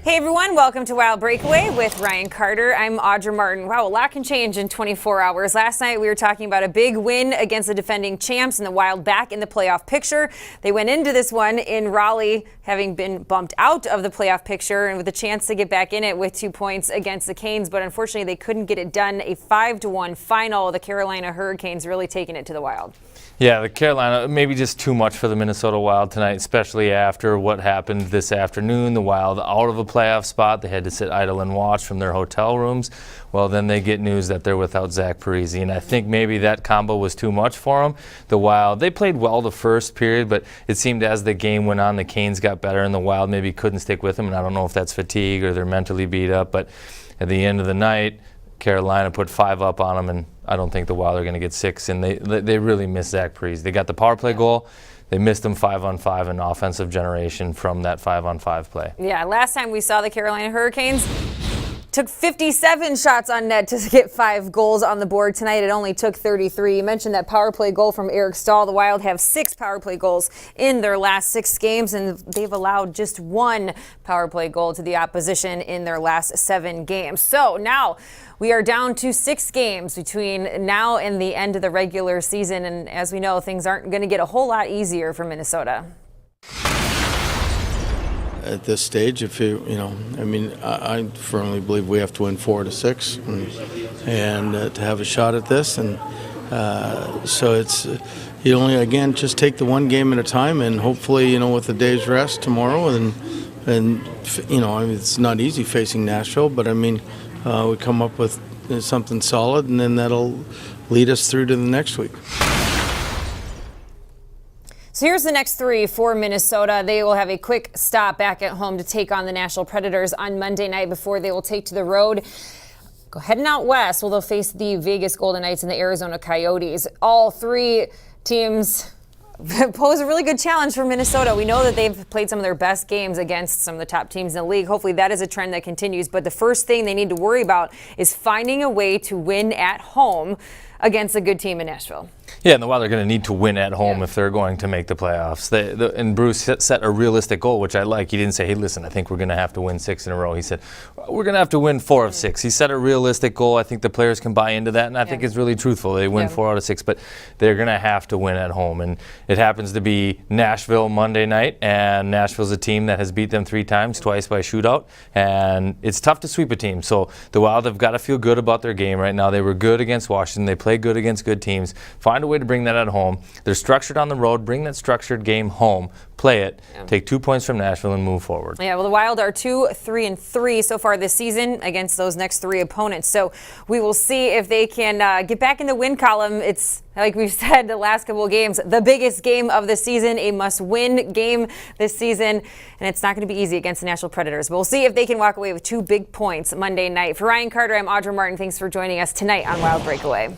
Hey everyone, welcome to Wild Breakaway with Ryan Carter. I'm Audra Martin. Wow, a lot can change in 24 hours. Last night we were talking about a big win against the defending champs and the Wild back in the playoff picture. They went into this one in Raleigh having been bumped out of the playoff picture and with a chance to get back in it with 2 points against the Canes, but unfortunately they couldn't get it done. A 5-1 final. The Carolina Hurricanes really taking it to the Wild. Yeah, the Carolina, maybe just too much for the Minnesota Wild tonight, especially after what happened this afternoon. The Wild out of a playoff spot. They had to sit idle and watch from their hotel rooms. Well, then they get news that they're without Zach Parise, and I think maybe that combo was too much for them. The Wild, they played well the first period, but it seemed as the game went on, the Canes got better, and the Wild maybe couldn't stick with them, and I don't know if that's fatigue or they're mentally beat up, but at the end of the night, Carolina put 5 up on them, and I don't think the Wild are going to get 6, and they really missed Zach Parise. They got the power play goal. They missed him 5-on-5 in offensive generation from that 5-on-5 play. Yeah, last time we saw the Carolina Hurricanes took 57 shots on net to get 5 goals on the board. Tonight it only took 33. You mentioned that power play goal from Eric Stahl. The Wild have 6 power play goals in their last 6 games, and they've allowed just 1 power play goal to the opposition in their last 7 games. So now we are down to 6 games between now and the end of the regular season, and as we know, things aren't going to get a whole lot easier for Minnesota. At this stage, if I firmly believe we have to win 4 to 6 and to have a shot at this. And so it's you only again just take the one game at a time, and hopefully with a day's rest tomorrow, and it's not easy facing Nashville, but we come up with something solid, and then that'll lead us through to the next week. So here's the next 3 for Minnesota. They will have a quick stop back at home to take on the Nashville Predators on Monday night before they will take to the road. Heading out west, they'll face the Vegas Golden Knights and the Arizona Coyotes. All 3 teams pose a really good challenge for Minnesota. We know that they've played some of their best games against some of the top teams in the league. Hopefully that is a trend that continues. But the first thing they need to worry about is finding a way to win at home against a good team in Nashville. Yeah, and the Wild are going to need to win at home if they're going to make the playoffs. And Bruce set a realistic goal, which I like. He didn't say, hey, listen, I think we're going to have to win 6 in a row. He said, we're going to have to win 4 of 6. He set a realistic goal. I think the players can buy into that, and I think it's really truthful. They win 4 out of 6, but they're going to have to win at home. And it happens to be Nashville Monday night, and Nashville's a team that has beat them 3 times, twice by shootout, and it's tough to sweep a team. So the Wild have got to feel good about their game right now. They were good against Washington. They play good against good teams. Find a way to bring that at home. They're structured on the road. Bring that structured game home. Play it. Take 2 points from Nashville and move forward. Yeah, well, the Wild are 2-3-3 so far this season against those next 3 opponents. So we will see if they can get back in the win column. It's, like we've said the last couple of games, the biggest game of the season, a must-win game this season, and it's not going to be easy against the Nashville Predators. But we'll see if they can walk away with 2 big points Monday night. For Ryan Carter, I'm Audra Martin. Thanks for joining us tonight on Wild Breakaway.